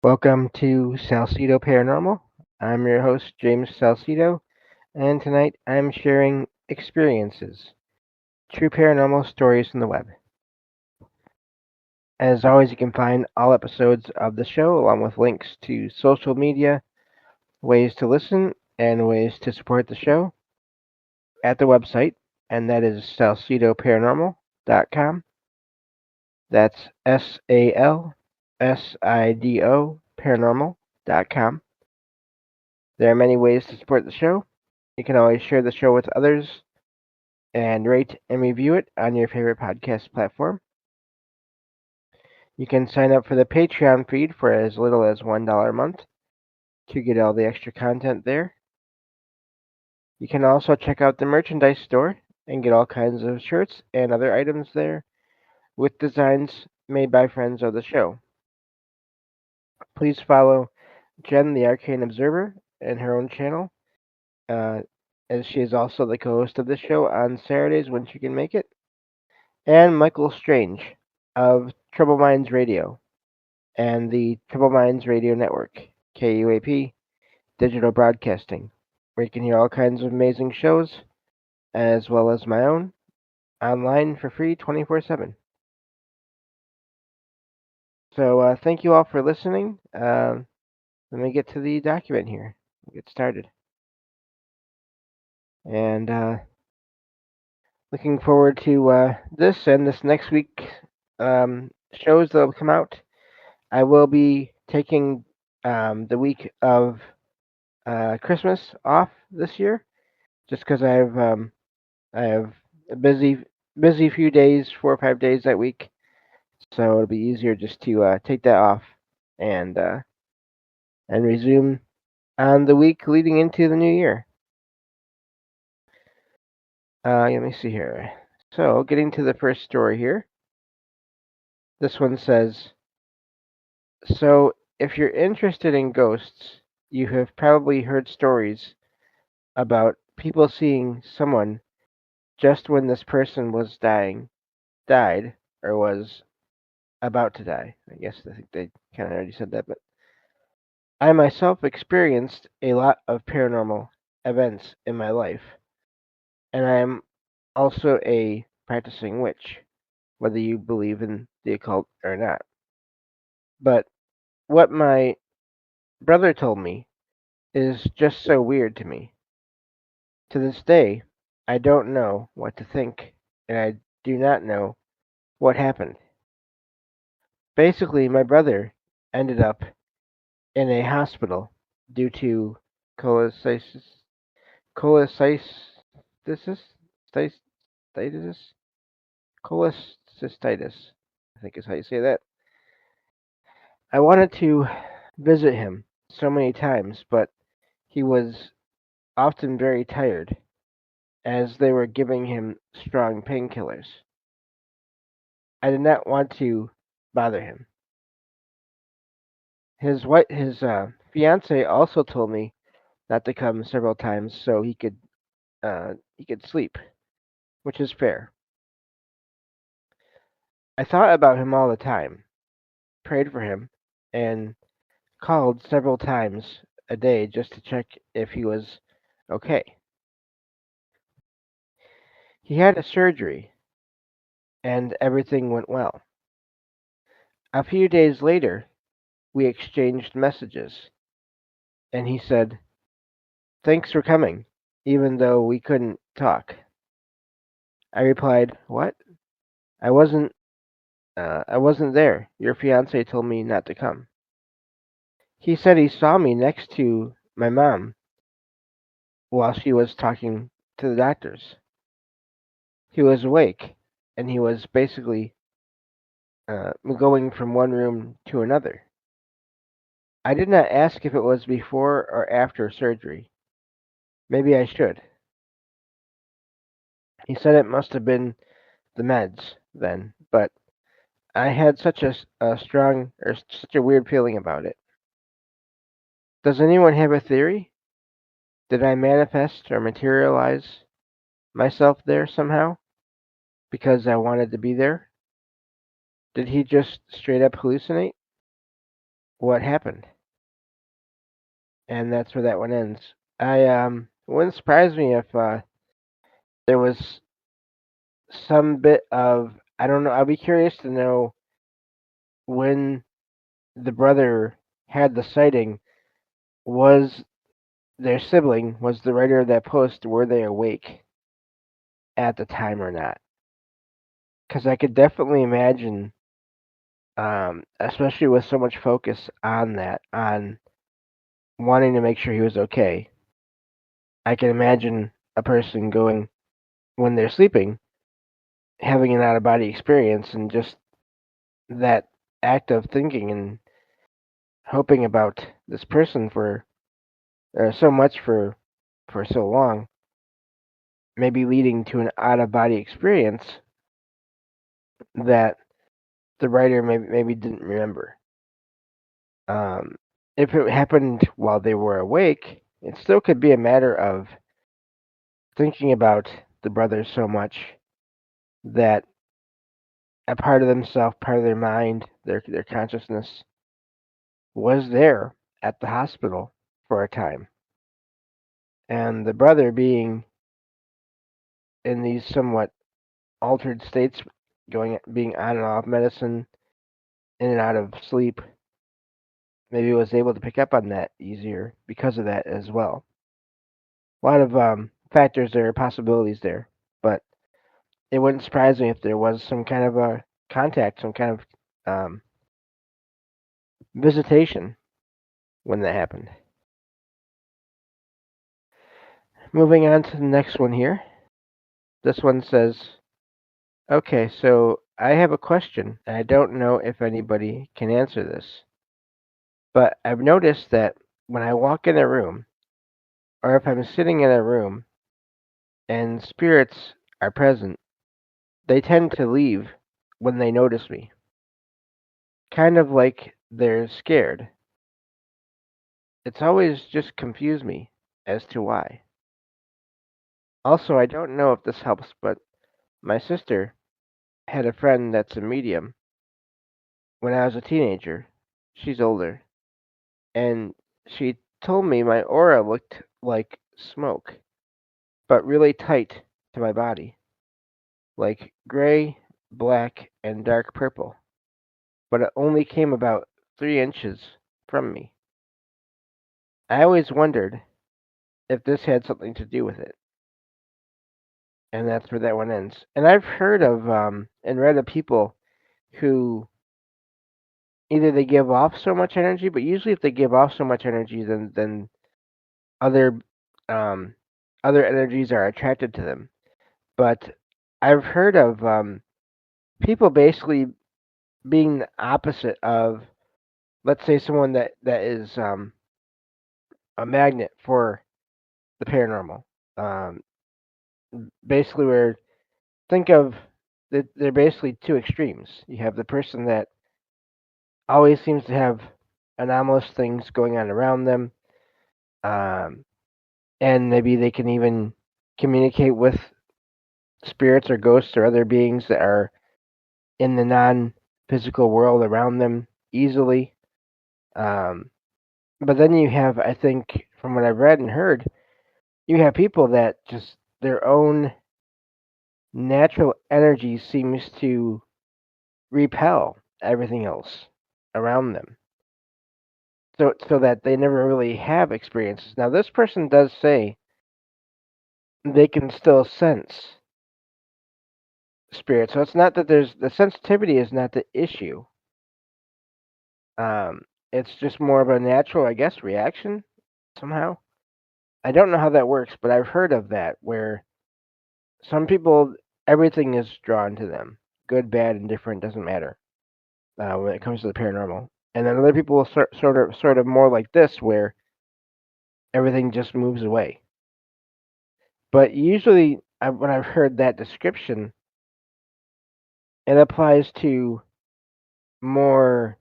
Welcome to Salsido Paranormal. I'm your host, James Salsido, and tonight I'm sharing experiences, true paranormal stories from the web. As always, you can find all episodes of the show along with links to social media, ways to listen, and ways to support the show at the website, and that is salsidoparanormal.com. That's SALSIDO paranormal.com. There are many ways to support the show. You can always share the show with others and rate and review it on your favorite podcast platform. You can sign up for the Patreon feed for as little as $1 a month to get all the extra content there. You can also check out the merchandise store and get all kinds of shirts and other items there with designs made by friends of the show. Please follow Jen, the Arcane Observer, and her own channel, uh, as she is also the co-host of the show on Saturdays when she can make it. And Michael Strange of Trouble Minds Radio and the Trouble Minds Radio Network, KUAP Digital Broadcasting, where you can hear all kinds of amazing shows, as well as my own, online for free 24/7. So thank you all for listening. Let me get to the document here. We'll get started. And looking forward to this and this next week shows that will come out. I will be taking the week of Christmas off this year, just because I have a busy few days, 4 or 5 days that week, so it'll be easier just to take that off and and resume on the week leading into the new year. Let me see here. So, getting to the first story here. This one says, so if you're interested in ghosts, you have probably heard stories about people seeing someone just when this person died, or was about to die. I guess I think they kind of already said that, but I myself experienced a lot of paranormal events in my life, and I am also a practicing witch, whether you believe in the occult or not. But what my brother told me is just so weird to me. To this day, I don't know what to think, and I do not know what happened. Basically, my brother ended up in a hospital due to cholecystitis, cholecystitis, cystitis, cholecystitis, I think is how you say that. I wanted to visit him so many times, but he was often very tired, as they were giving him strong painkillers. I did not want to bother him. His fiance also told me not to come several times so he could sleep, which is fair. I thought about him all the time, prayed for him, and called several times a day just to check if he was okay. He had a surgery, and everything went well. A few days later, we exchanged messages, and he said, "Thanks for coming, even though we couldn't talk." I replied, "What? I wasn't I wasn't there. Your fiance told me not to come." He said he saw me next to my mom while she was talking to the doctors. He was awake, and he was basically going from one room to another. I did not ask if it was before or after surgery. Maybe I should. He said it must have been the meds then, but I had a strong or such a weird feeling about it. Does anyone have a theory? Did I manifest or materialize myself there somehow because I wanted to be there? Did he just straight up hallucinate? what happened. And that's where that one ends. It wouldn't surprise me if there was some bit of, I don't know. I'll be curious to know when the brother had the sighting. Was their sibling, was the writer of that post, were they awake at the time or not? Because I could definitely imagine, especially with so much focus on that, on wanting to make sure he was okay. I can imagine a person going, when they're sleeping, having an out of body experience, and just that act of thinking and hoping about this person for so much for so long, maybe leading to an out of body experience that the writer maybe didn't remember. Um, if it happened while they were awake, it still could be a matter of thinking about the brothers so much that a part of themselves, part of their mind, their consciousness was there at the hospital for a time. And the brother being in these somewhat altered states, being on and off medicine, in and out of sleep, maybe was able to pick up on that easier because of that as well. A lot of factors there, possibilities there, but it wouldn't surprise me if there was some kind of a contact, some kind of visitation when that happened. Moving on to the next one here. This one says, okay, so I have a question, and I don't know if anybody can answer this, but I've noticed that when I walk in a room, or if I'm sitting in a room and spirits are present, they tend to leave when they notice me. Kind of like they're scared. It's always just confused me as to why. Also, I don't know if this helps, but my sister had a friend that's a medium when I was a teenager. She's older. And she told me my aura looked like smoke, but really tight to my body. Like gray, black, and dark purple. But it only came about 3 inches from me. I always wondered if this had something to do with it. And that's where that one ends. And I've heard of and read of people who either they give off so much energy, but usually if they give off so much energy, then other um, other energies are attracted to them. But I've heard of people basically being the opposite of, let's say, someone that is a magnet for the paranormal. Um, Basically, where think of that they're basically two extremes. You have the person that always seems to have anomalous things going on around them, um, and maybe they can even communicate with spirits or ghosts or other beings that are in the non-physical world around them easily. Um, but then you have, I think, from what I've read and heard, you have people that just their own natural energy seems to repel everything else around them. So that they never really have experiences. Now this person does say they can still sense spirit. So it's not that there's the sensitivity is not the issue. Um, it's just more of a natural, I guess, reaction somehow. I don't know how that works, but I've heard of that where some people everything is drawn to them, good, bad, and different doesn't matter when it comes to the paranormal. And then other people sort of more like this where everything just moves away. But usually, when I've heard that description, it applies to more.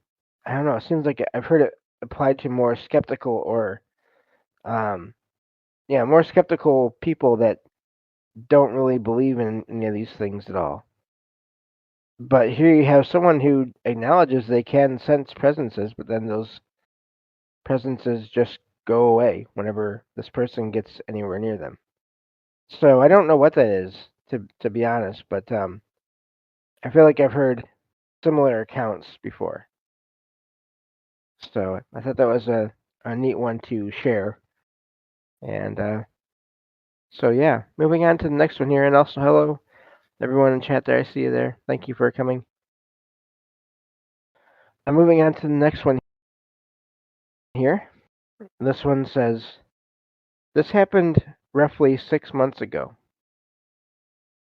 I don't know. It seems like I've heard it applied to more skeptical or, um, yeah, more skeptical people that don't really believe in any of these things at all. But here you have someone who acknowledges they can sense presences, but then those presences just go away whenever this person gets anywhere near them. So I don't know what that is, to be honest, but I feel like I've heard similar accounts before. So I thought that was a neat one to share. And so yeah, moving on to the next one here, and also hello everyone in chat there. I see you there. Thank you for coming. I'm moving on to the next one here. This one says, this happened roughly 6 months ago.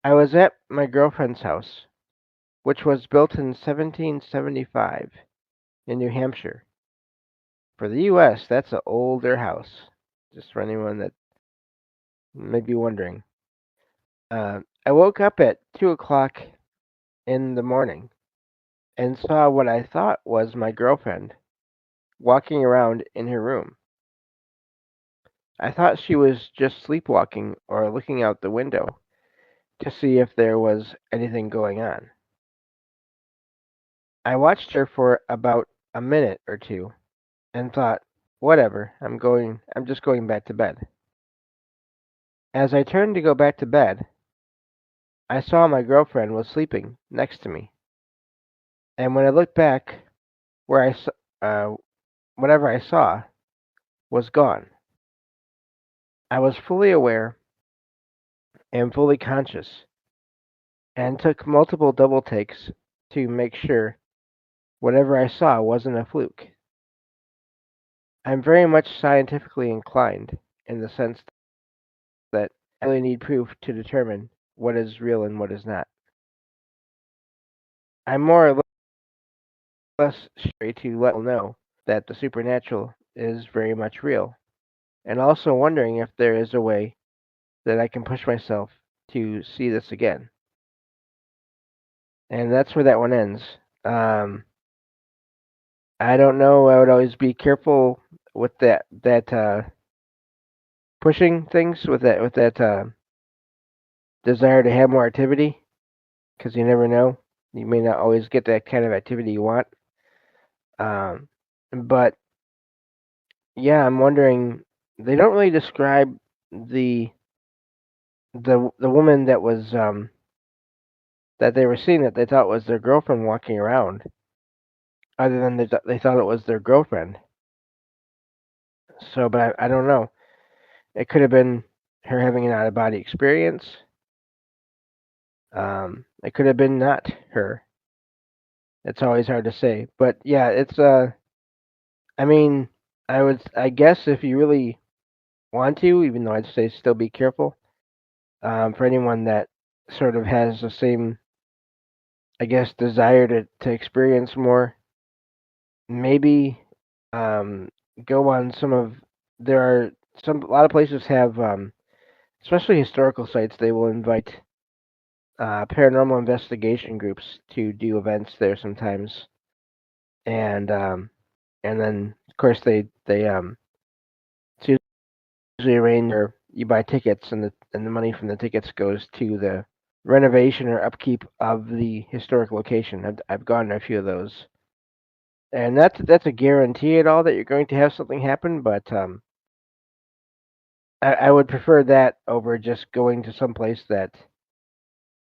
I was at my girlfriend's house, which was built in 1775 in New Hampshire. For the U.S., that's an older house, just for anyone that may be wondering. I woke up at 2 o'clock in the morning and saw what I thought was my girlfriend walking around in her room. I thought she was just sleepwalking or looking out the window to see if there was anything going on. I watched her for about a minute or two and thought, whatever, I'm just going back to bed. As I turned to go back to bed, I saw my girlfriend was sleeping next to me. And when I looked back, where whatever I saw was gone. I was fully aware and fully conscious, and took multiple double takes to make sure whatever I saw wasn't a fluke. I'm very much scientifically inclined in the sense that I really need proof to determine what is real and what is not. I'm more or less sure to let people know that the supernatural is very much real, and also wondering if there is a way that I can push myself to see this again. And that's where that one ends. I don't know. I would always be careful with that pushing things with that desire to have more activity, because you never know. You may not always get that kind of activity you want. But yeah, I'm wondering. They don't really describe the the woman that was that they were seeing that they thought was their girlfriend walking around, other than they thought it was their girlfriend. So, but I don't know. It could have been her having an out of body experience. It could have been not her. It's always hard to say. But yeah, it's I mean, I guess if you really want to, even though I'd say still be careful. For anyone that sort of has the same, I guess, desire to experience more, maybe go on some of there are a lot of places have especially historical sites, they will invite paranormal investigation groups to do events there sometimes, and then of course they it's usually arrange or you buy tickets, and the money from the tickets goes to the renovation or upkeep of the historic location. I've gone to a few of those, and that's a guarantee at all that you're going to have something happen, but I would prefer that over just going to some place that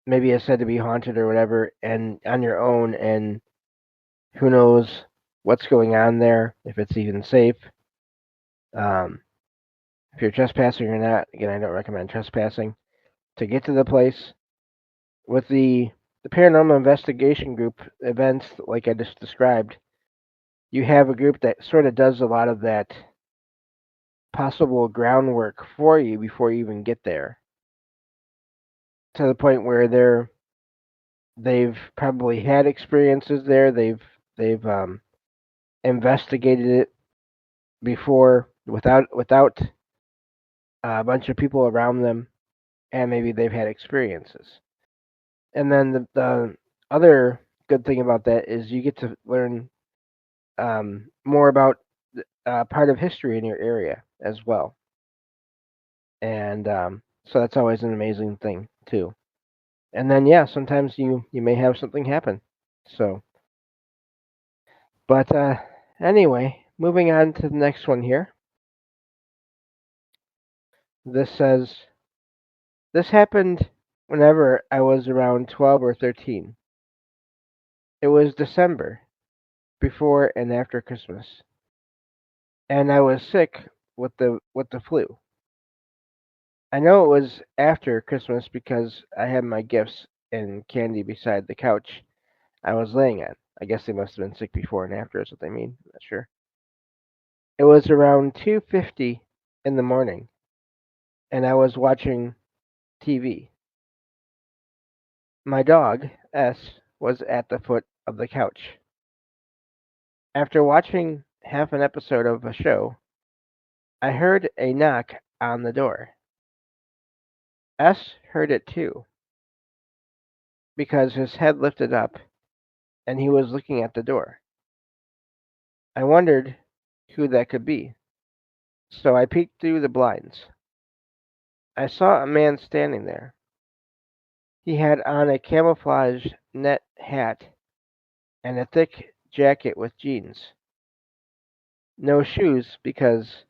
maybe is said to be haunted or whatever, and on your own, and who knows what's going on there, if it's even safe. If you're trespassing or not, again, I don't recommend trespassing. To get to the place with the paranormal investigation group events, like I just described, you have a group that sort of does a lot of that possible groundwork for you before you even get there. To the point where they've probably had experiences there. They've investigated it before without a bunch of people around them, and maybe they've had experiences. And then the other good thing about that is you get to learn more about part of history in your area as well, and so that's always an amazing thing too. And then yeah, sometimes you may have something happen. So, but anyway, Moving on to the next one here. This says, this happened whenever I was around 12 or 13. It was December, before and after Christmas, and I was sick with the flu. I know it was after Christmas because I had my gifts and candy beside the couch I was laying on. I guess they must have been sick before and after is what they mean. I'm not sure. It was around 2:50 in the morning, and I was watching TV. My dog, S, was at the foot of the couch. After watching half an episode of a show, I heard a knock on the door. S heard it too, because his head lifted up and he was looking at the door. I wondered who that could be, so I peeked through the blinds. I saw a man standing there. He had on a camouflage net hat and a thick jacket with jeans. No shoes because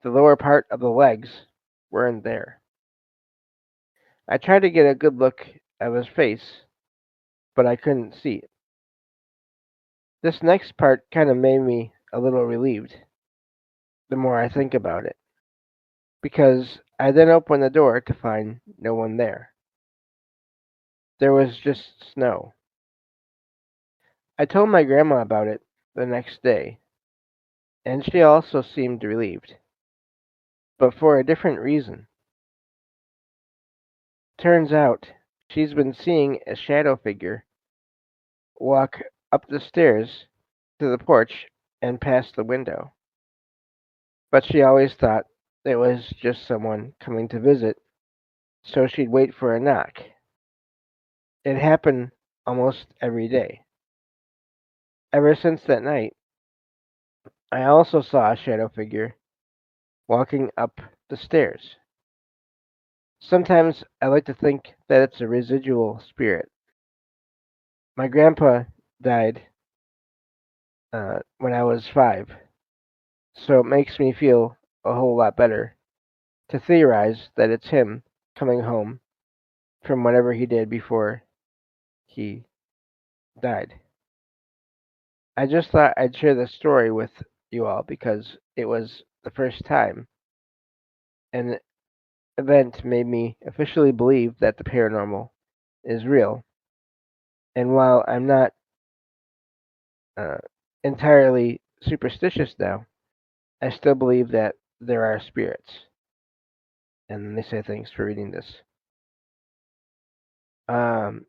the lower part of the legs weren't there. I tried to get a good look at his face, but I couldn't see it. This next part kind of made me a little relieved the more I think about it, because I then opened the door to find no one there. There was just snow. I told my grandma about it the next day, and she also seemed relieved, but for a different reason. Turns out she's been seeing a shadow figure walk up the stairs to the porch and past the window, but she always thought it was just someone coming to visit, so she'd wait for a knock. It happened almost every day. Ever since that night, I also saw a shadow figure walking up the stairs. Sometimes I like to think that it's a residual spirit. My grandpa died when I was 5, so it makes me feel a whole lot better to theorize that it's him coming home from whatever he did before he died. I just thought I'd share this story with you all because it was the first time an event made me officially believe that the paranormal is real. And while I'm not uh, entirely superstitious now, I still believe that there are spirits. And then they say thanks for reading this. Um,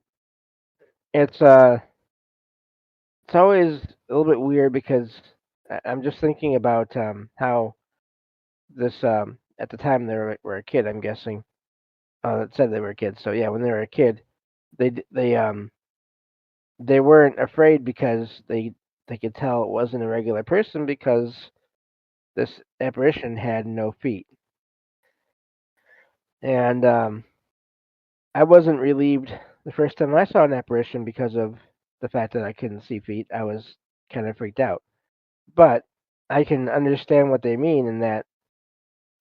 it's it's always a little bit weird because I'm just thinking about how this at the time were a kid. I'm guessing it said they were kids. So yeah, when they were a kid, they weren't afraid because they could tell it wasn't a regular person because this apparition had no feet. And I wasn't relieved the first time I saw an apparition because of the fact that I couldn't see feet. I was kind of freaked out. But I can understand what they mean in that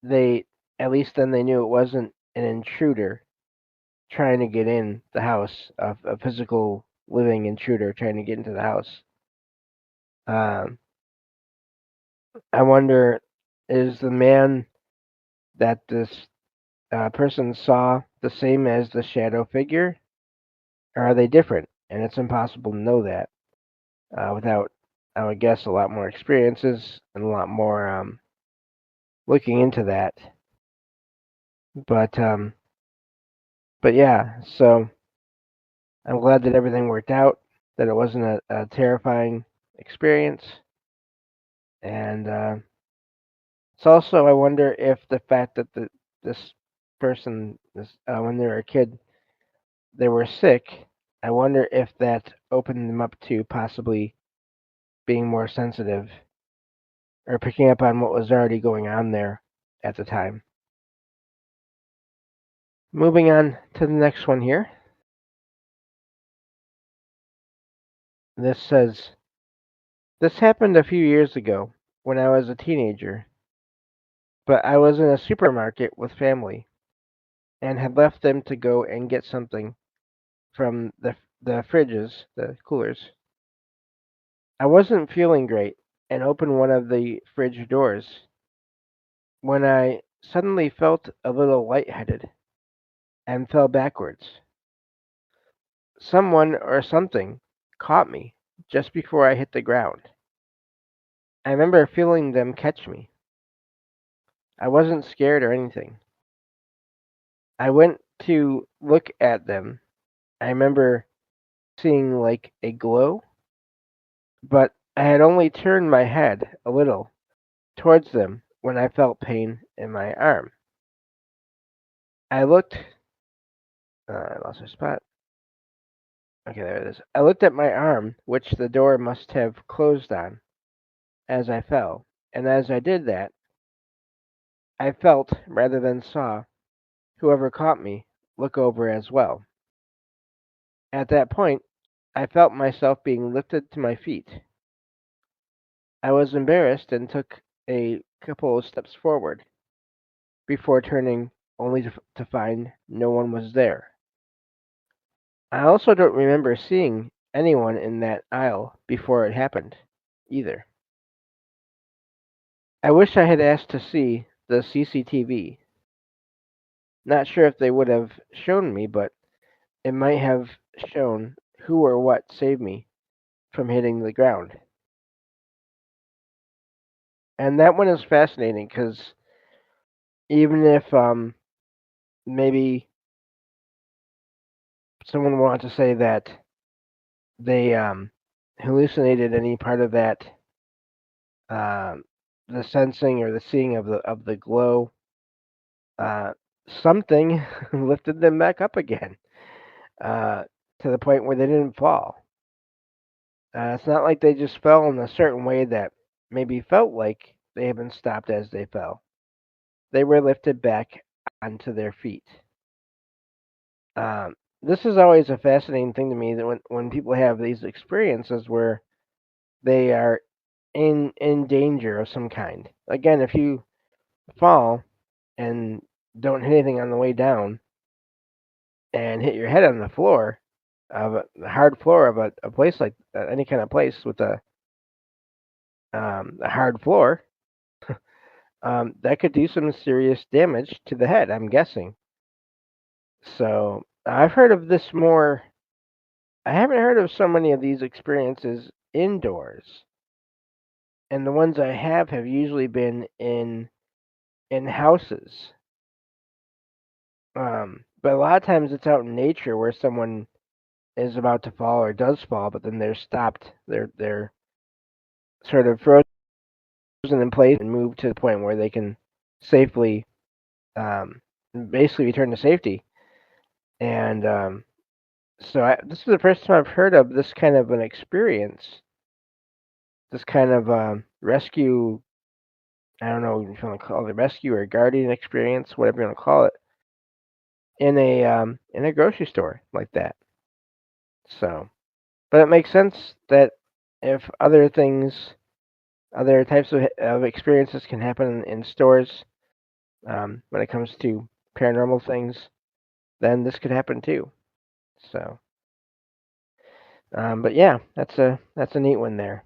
they, at least then they knew it wasn't an intruder trying to get in the house, a physical living intruder trying to get into the house. Um, I wonder, is the man that this person saw the same as the shadow figure, or are they different? And it's impossible to know that without, I would guess, a lot more experiences and a lot more looking into that. But yeah, so I'm glad that everything worked out, that it wasn't a terrifying experience, and it's also I wonder if the fact that this person, when they were a kid, they were sick. I wonder if that opened them up to possibly being more sensitive or picking up on what was already going on there at the time. Moving on to the next one here. This says, this happened a few years ago when I was a teenager, but I was in a supermarket with family and had left them to go and get something from the fridges, the coolers. I wasn't feeling great and opened one of the fridge doors when I suddenly felt a little lightheaded and fell backwards. Someone or something caught me just before I hit the ground. I remember feeling them catch me. I wasn't scared or anything. I went to look at them. I remember seeing like a glow, but I had only turned my head a little towards them when I felt pain in my arm. I looked. I lost my spot. Okay, there it is. I looked at my arm, which the door must have closed on as I fell, and as I did that, I felt, rather than saw, whoever caught me look over as well. At that point, I felt myself being lifted to my feet. I was embarrassed and took a couple of steps forward before turning, only to find no one was there. I also don't remember seeing anyone in that aisle before it happened, either. I wish I had asked to see the CCTV. Not sure if they would have shown me, but it might have shown who or what saved me from hitting the ground. And that one is fascinating because even if maybe someone wanted to say that they hallucinated any part of that, um, the sensing or the seeing of the glow, uh, something lifted them back up again, uh, to the point where they didn't fall. It's not like they just fell in a certain way that maybe felt like they had been stopped as they fell. They were lifted back onto their feet. This is always a fascinating thing to me that when people have these experiences where they are in danger of some kind. Again, if you fall and don't hit anything on the way down and hit your head on the floor of the hard floor of a place like any kind of place with a hard floor, that could do some serious damage to the head, I'm guessing. So I've heard of this more. I haven't heard of so many of these experiences indoors, and the ones I have usually been in houses. But a lot of times it's out in nature where someone is about to fall or does fall, but then they're stopped. They're sort of frozen in place and moved to the point where they can safely, um, basically return to safety. And this is the first time I've heard of this kind of an experience, this kind of rescue. I don't know if you want to call it rescue or guardian experience, whatever you want to call it, in a grocery store like that. So, but it makes sense that if other things, other types of experiences can happen in stores, when it comes to paranormal things, then this could happen too. So, but yeah, that's a neat one there.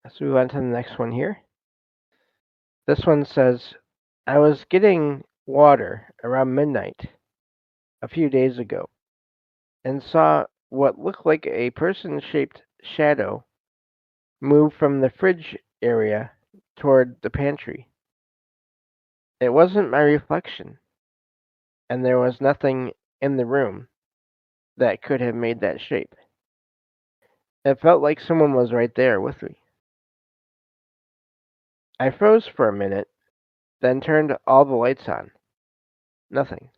Let's move on to the next one here. This one says, I was getting water around midnight a few days ago and saw what looked like a person shaped shadow move from the fridge area toward the pantry. It wasn't my reflection, and there was nothing in the room that could have made that shape. It felt like someone was right there with me. I froze for a minute, then turned all the lights on. Nothing.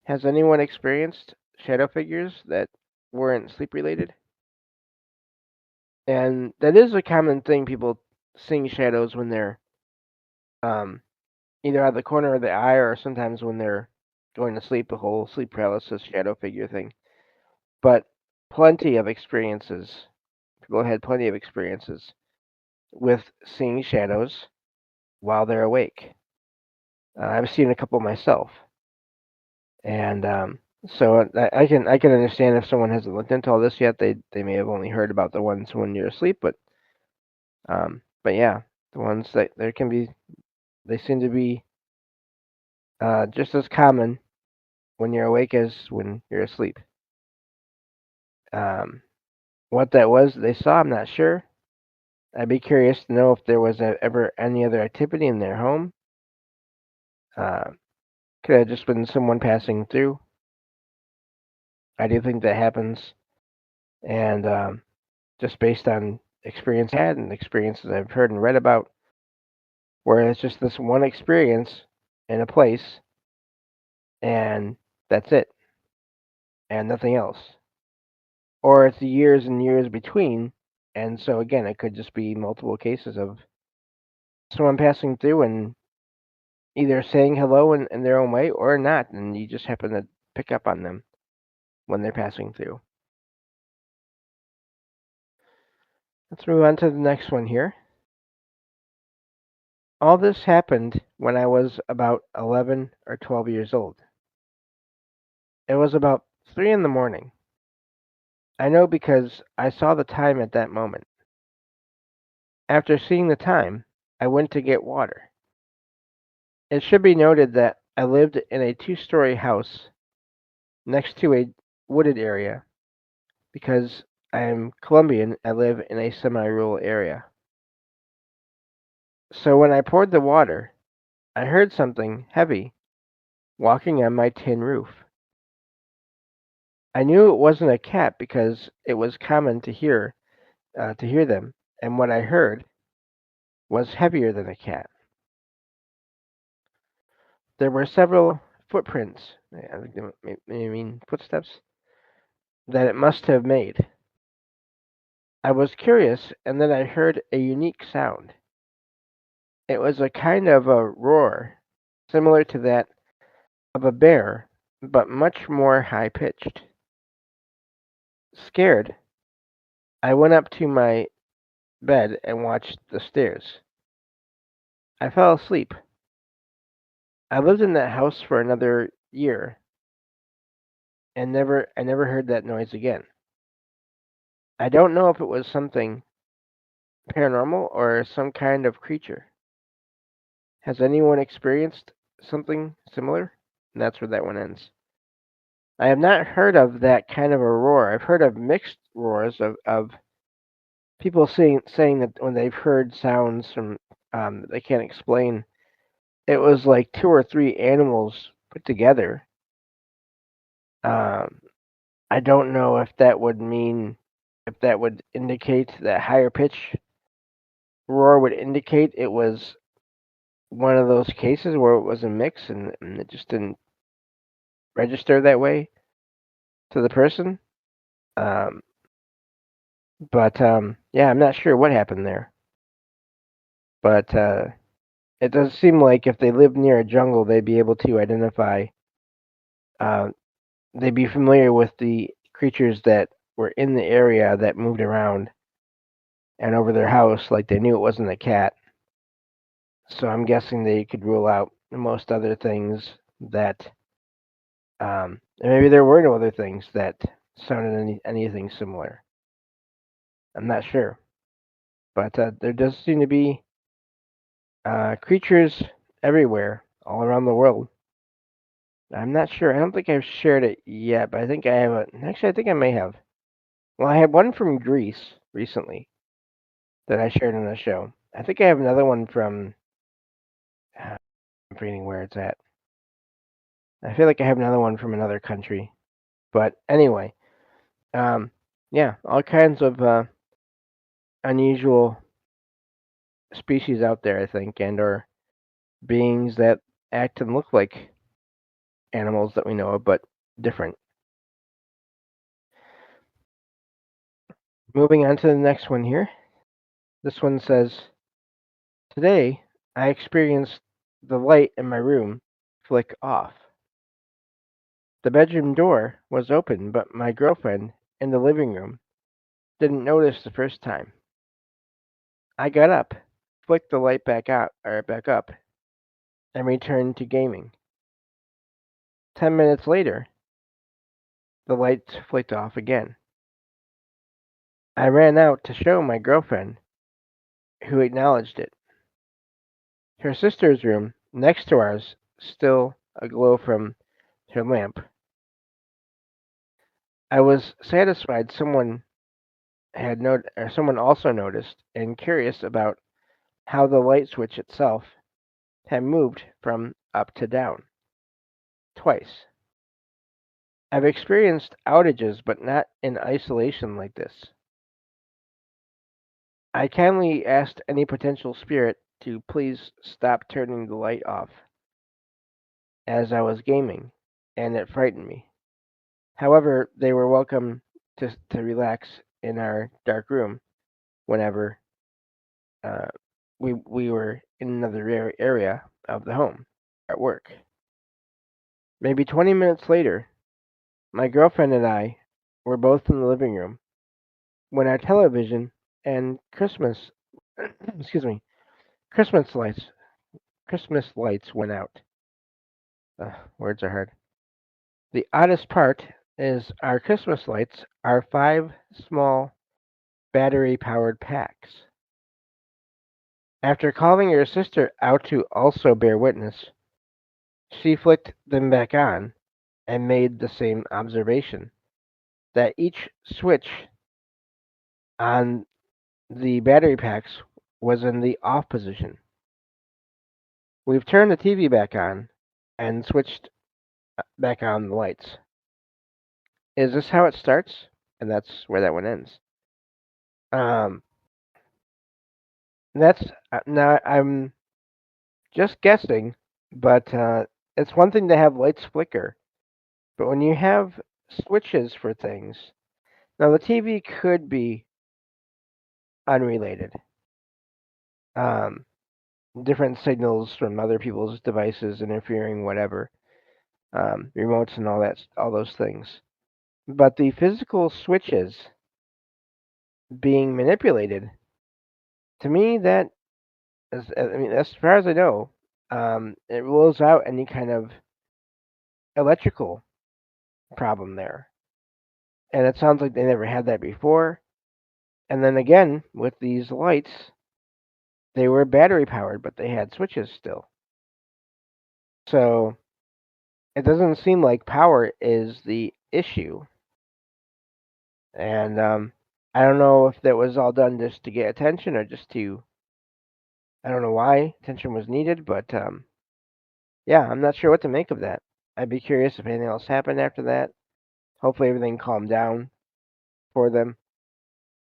Has anyone experienced shadow figures that weren't sleep related? And that is a common thing, people seeing shadows when they're um, either out of the corner of the eye or sometimes when they're going to sleep, the whole sleep paralysis shadow figure thing. But plenty of experiences, people had plenty of experiences with seeing shadows while they're awake. I've seen a couple myself, and so I can understand if someone hasn't looked into all this yet. They may have only heard about the ones when you're asleep, but yeah, the ones that there can be, they seem to be just as common when you're awake as when you're asleep. Um, what that was they saw, I'm not sure. I'd be curious to know if there was ever any other activity in their home. Uh, could have just been someone passing through. I do think that happens, and just based on experience I had and experiences I've heard and read about, where it's just this one experience in a place, and that's it, and nothing else. Or it's years and years between, and so again, it could just be multiple cases of someone passing through and either saying hello in their own way or not, and you just happen to pick up on them when they're passing through. Let's move on to the next one here. All this happened when I was about 11 or 12 years old. It was about 3 in the morning. I know because I saw the time at that moment. After seeing the time, I went to get water. It should be noted that I lived in a 2-story house next to a wooded area. Because I am Colombian, I live in a semi-rural area. So when I poured the water, I heard something heavy walking on my tin roof. I knew it wasn't a cat because it was common to hear them, and what I heard was heavier than a cat. There were several footprints, footsteps, that it must have made. I was curious, and then I heard a unique sound. It was a kind of a roar, similar to that of a bear, but much more high pitched. Scared, I went up to my bed and watched the stairs. I fell asleep. I lived in that house for another year and I never heard that noise again. I don't know if it was something paranormal or some kind of creature. Has anyone experienced something similar? And that's where that one ends. I have not heard of that kind of a roar. I've heard of mixed roars of people saying that when they've heard sounds from that they can't explain, it was like 2 or 3 animals put together. Um, I don't know if that would indicate that higher pitch roar would indicate it was one of those cases where it was a mix and it just didn't register that way to the person. Um, but yeah, I'm not sure what happened there. But it does seem like if they lived near a jungle, they'd be able to identify. Uh, they'd be familiar with the creatures that were in the area that moved around and over their house, like they knew it wasn't a cat. So I'm guessing they could rule out most other things that, and maybe there were no other things that sounded anything similar. I'm not sure, but there does seem to be creatures everywhere, all around the world. I'm not sure. I don't think I've shared it yet, but I think I have a. Actually, I think I may have. Well, I had one from Greece recently that I shared on the show. I think I have another one from. I'm forgetting where it's at. I feel like I have another one from another country, but anyway, um, yeah, all kinds of unusual species out there, I think, and or beings that act and look like animals that we know of, but different. Moving on to the next one here. This one says, today I experienced the light in my room flick off. The bedroom door was open, but my girlfriend in the living room didn't notice the first time. I got up, flicked the light back up, and returned to gaming. 10 minutes later, the lights flicked off again. I ran out to show my girlfriend, who acknowledged it. Her sister's room, next to ours, still aglow from her lamp. I was satisfied someone also noticed and curious about how the light switch itself had moved from up to down twice. I've experienced outages, but not in isolation like this. I kindly asked any potential spirit to please stop turning the light off as I was gaming, and it frightened me. However, they were welcome to relax in our dark room whenever uh, we were in another area of the home at work. Maybe 20 minutes later, my girlfriend and I were both in the living room when our television and Christmas excuse me Christmas lights Christmas lights went out. Words are hard. The oddest part is our Christmas lights are 5 small battery powered packs. After calling her sister out to also bear witness, she flicked them back on and made the same observation that each switch on the battery packs was in the off position. We've turned the TV back on and switched back on the lights. Is this how it starts? And that's where that one ends. Um, that's now I'm just guessing, but it's one thing to have lights flicker, but when you have switches for things, now the TV could be unrelated. Um, Different signals from other people's devices interfering, whatever, remotes and all those things. But the physical switches being manipulated, to me, that is, I mean, as far as I know, it rules out any kind of electrical problem there. And it sounds like they never had that before. And then again, with these lights, they were battery powered, but they had switches still. So it doesn't seem like power is the issue. And I don't know if that was all done just to get attention or just to, I don't know why attention was needed, but yeah, I'm not sure what to make of that. I'd be curious if anything else happened after that. Hopefully everything calmed down for them.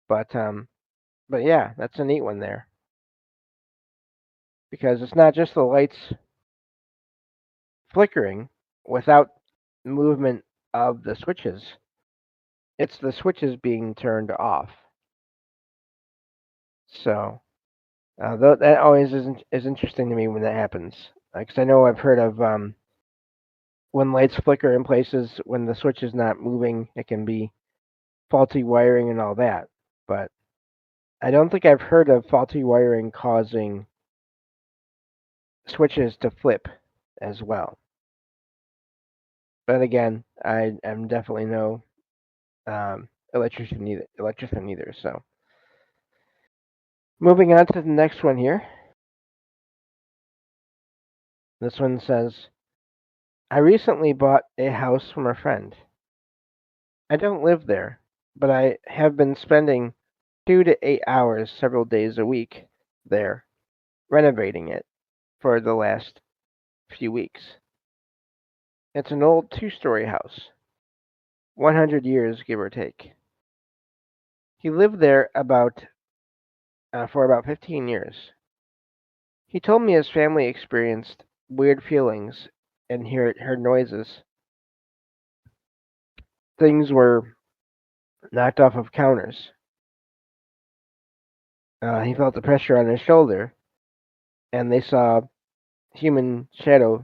But yeah, that's a neat one there. Because it's not just the lights flickering without movement of the switches. It's the switches being turned off. So that always is interesting to me when that happens. Because I know I've heard of when lights flicker in places when the switch is not moving, it can be faulty wiring and all that. But I don't think I've heard of faulty wiring causing switches to flip as well. But again, I am definitely no electrician either. So moving on to the next one here. This one says, I recently bought a house from a friend. I don't live there, but I have been spending 2 to 8 hours several days a week there, renovating it for the last few weeks. It's an old 2-story house, 100 years give or take. He lived there for about 15 years. He told me his family experienced weird feelings and heard noises. Things were knocked off of counters. He felt the pressure on his shoulder, and they saw human shadow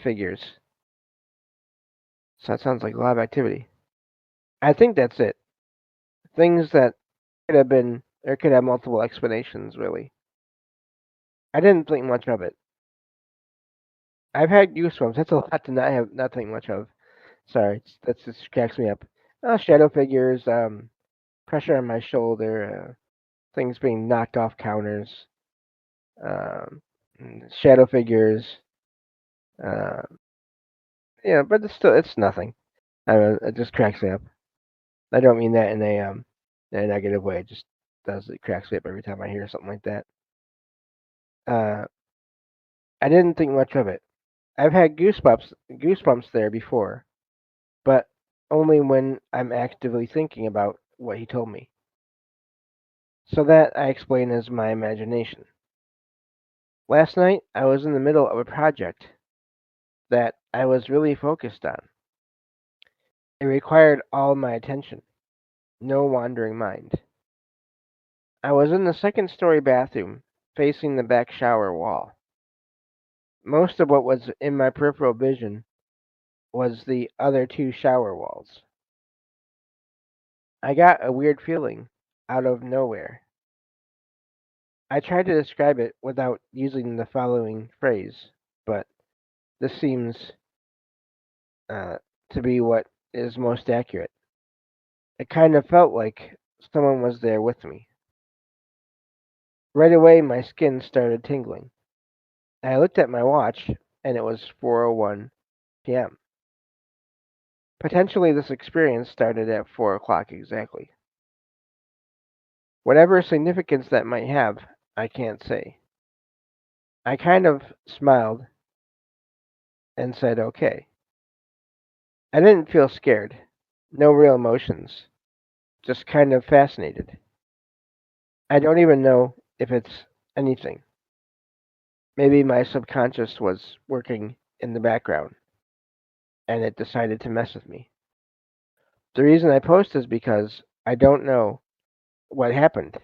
figures. So that sounds like a lot of activity. I think that's it. things that could have been or could have multiple explanations. Really, I didn't think much of it. I've had goosebumps. That's a lot to not think much of. Sorry, that just cracks me up. Shadow figures, pressure on my shoulder, things being knocked off counters, um, shadow figures. Uh, but it's nothing. It just cracks me up. I don't mean that in a negative way. It cracks me up every time I hear something like that. Uh, I didn't think much of it. I've had goosebumps there before, but only when I'm actively thinking about what he told me. So that I explain as my imagination. Last night I was in the middle of a project that I was really focused on. It required all my attention, no wandering mind. I was in the second story bathroom, facing the back shower wall. Most of what was in my peripheral vision was the other two shower walls. I got a weird feeling out of nowhere. I tried to describe it without using the following phrase, but this seems uh, to be what is most accurate. It kind of felt like someone was there with me. Right away, my skin started tingling. I looked at my watch, and it was 4:01 p.m. Potentially, this experience started at 4 o'clock exactly. Whatever significance that might have, I can't say. I kind of smiled and said, okay. I didn't feel scared. No real emotions. Just kind of fascinated. I don't even know if it's anything. Maybe my subconscious was working in the background and it decided to mess with me. The reason I post is because I don't know what happened.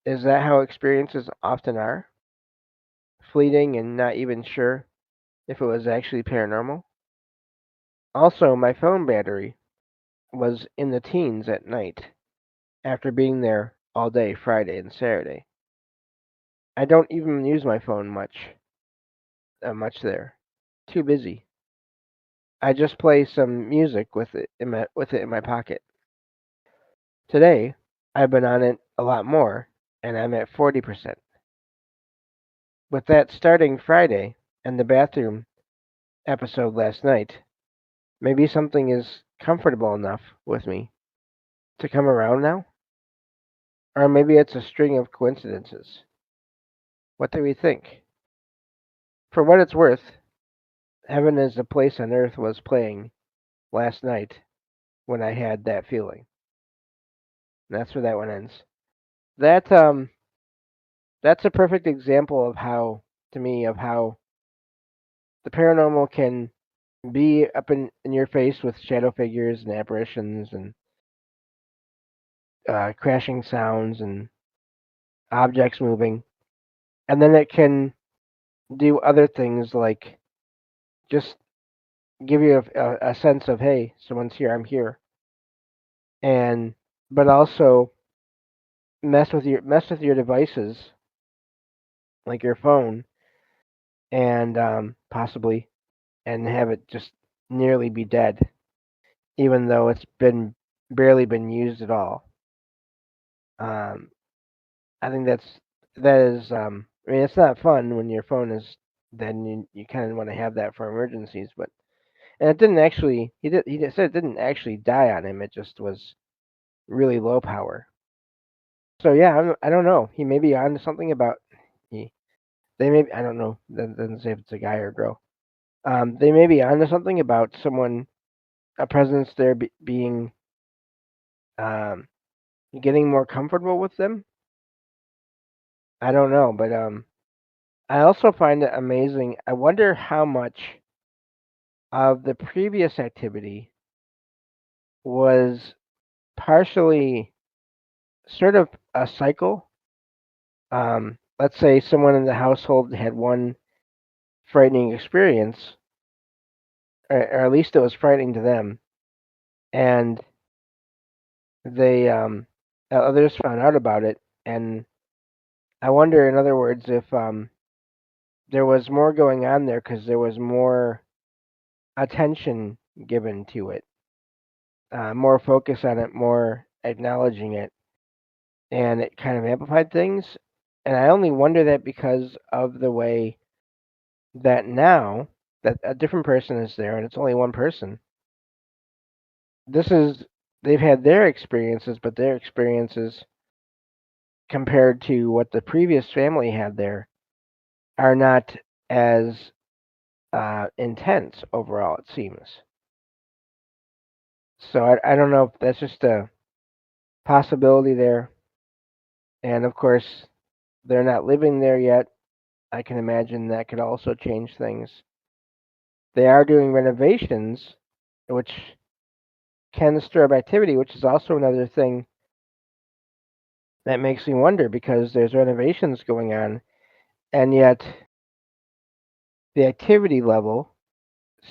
Is that how experiences often are? Fleeting and not even sure if it was actually paranormal? Also, my phone battery was in the teens at night after being there all day Friday and Saturday. I don't even use my phone much there. Too busy. I just play some music with it in my pocket. Today, I've been on it a lot more, and I'm at 40%. With that starting Friday and the bathroom episode last night, maybe something is comfortable enough with me to come around now? Or maybe it's a string of coincidences. What do we think? For what it's worth, Heaven is a Place on Earth was playing last night when I had that feeling. And that's where that one ends. That that's a perfect example of how, to me, of how the paranormal can be up in your face with shadow figures and apparitions and crashing sounds and objects moving, and then it can do other things like just give you a sense of, hey, someone's here, I'm here, and but also mess with your devices like your phone and possibly and have it just nearly be dead, even though it's been barely been used at all. Um, I think that is. I mean, it's not fun when your phone is dead, and you kind of want to have that for emergencies. But and it didn't actually. Said it didn't actually die on him. It just was really low power. So yeah, I don't know. He may be on to something about he. They may. I don't know. That doesn't say if it's a guy or a girl. They may be on to something about someone, a presence there being um, getting more comfortable with them. I don't know, but I also find it amazing. I wonder how much of the previous activity was partially sort of a cycle. Let's say someone in the household had one frightening experience, or at least it was frightening to them, and they others found out about it, and I wonder, in other words, if there was more going on there because there was more attention given to it, more focus on it, more acknowledging it, and it kind of amplified things. And I only wonder that because of the way that now that a different person is there and it's only one person, this is they've had their experiences, but their experiences compared to what the previous family had there are not as intense overall, it seems. So I don't know if that's just a possibility there. And of course, they're not living there yet. I can imagine that could also change things. They are doing renovations, which can stir up activity, which is also another thing that makes me wonder because there's renovations going on, and yet the activity level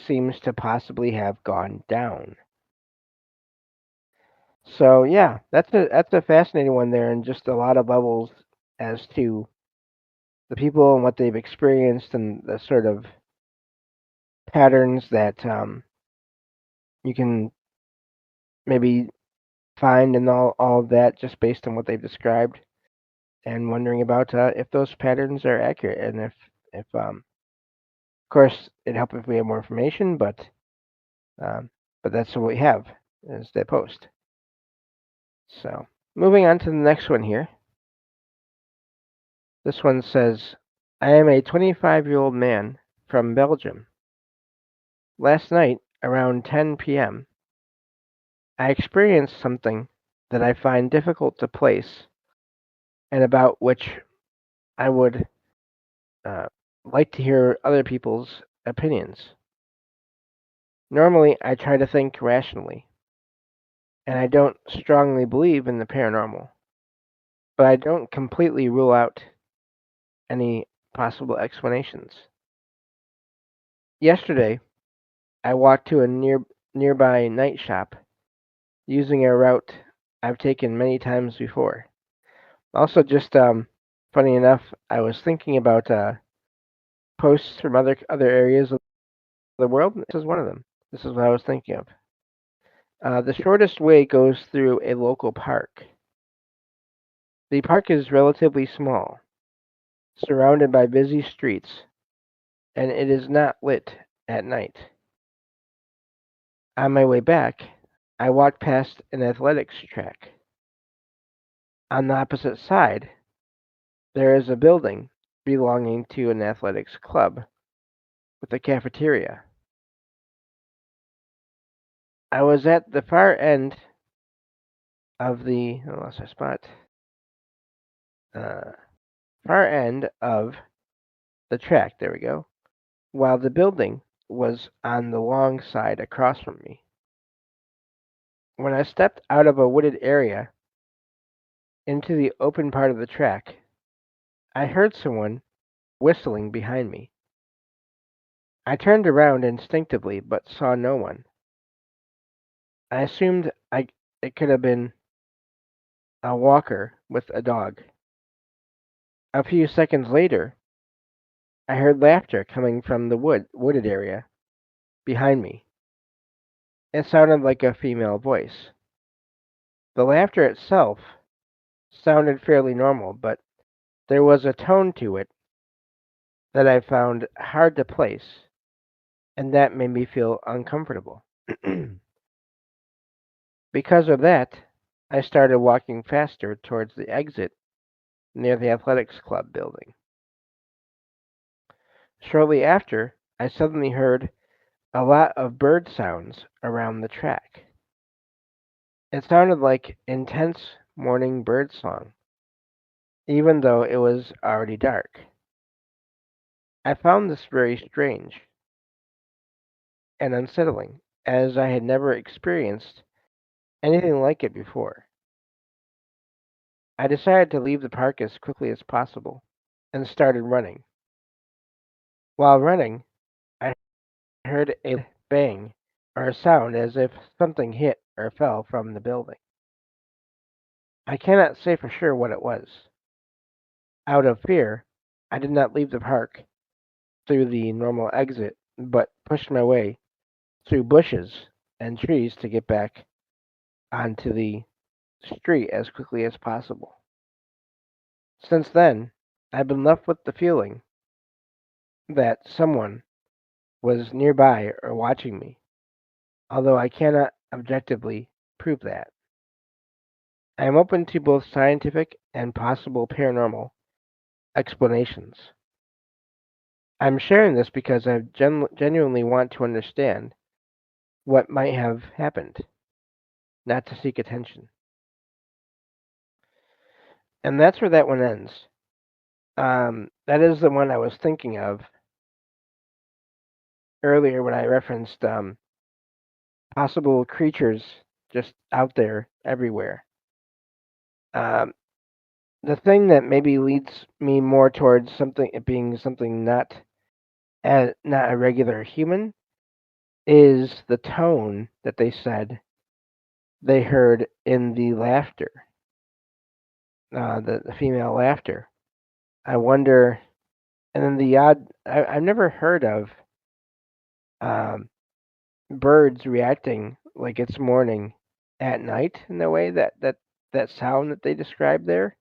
seems to possibly have gone down. So yeah, that's a fascinating one there, and just a lot of levels as to the people and what they've experienced and the sort of patterns that you can maybe find and all of that just based on what they've described, and wondering about if those patterns are accurate and if of course it'd help if we have more information, um, but that's what we have is that post. So moving on to the next one here. This one says, I am a 25-year-old man from Belgium. Last night, around 10 p.m., I experienced something that I find difficult to place and about which I would uh, like to hear other people's opinions. Normally, I try to think rationally, and I don't strongly believe in the paranormal, but I don't completely rule out any possible explanations. Yesterday, I walked to a nearby night shop using a route I've taken many times before. Also, just funny enough, I was thinking about posts from other areas of the world. And this is one of them. This is what I was thinking of. The shortest way goes through a local park. The park is relatively small, surrounded by busy streets, and it is not lit at night. On my way back, I walked past an athletics track. On the opposite side, there is a building belonging to an athletics club with a cafeteria. I was at the far end of the I lost my spot. Uh, far end of the track. There we go. While the building was on the long side across from me. When I stepped out of a wooded area into the open part of the track, I heard someone whistling behind me. I turned around instinctively but saw no one. I assumed it could have been a walker with a dog. A few seconds later, I heard laughter coming from the wooded area behind me. It sounded like a female voice. The laughter itself sounded fairly normal, but there was a tone to it that I found hard to place, and that made me feel uncomfortable. Because of that, I started walking faster towards the exit near the athletics club building. Shortly after, I suddenly heard a lot of bird sounds around the track. It sounded like intense morning bird song, even though it was already dark. I found this very strange and unsettling, as I had never experienced anything like it before. I decided to leave the park as quickly as possible and started running. While running, I heard a bang or a sound as if something hit or fell from the building. I cannot say for sure what it was. Out of fear, I did not leave the park through the normal exit, but pushed my way through bushes and trees to get back onto the street as quickly as possible. Since then, I've been left with the feeling that someone was nearby or watching me, although I cannot objectively prove that. I am open to both scientific and possible paranormal explanations. I'm sharing this because I genuinely want to understand what might have happened, not to seek attention. And that's where that one ends. That is the one I was thinking of earlier when I referenced possible creatures just out there everywhere. Um, the thing that maybe leads me more towards something it being something not a regular human is the tone that they said they heard in the laughter, the female laughter. I wonder, and then the odd. I've never heard of um, birds reacting like it's morning at night in the way that sound that they describe there.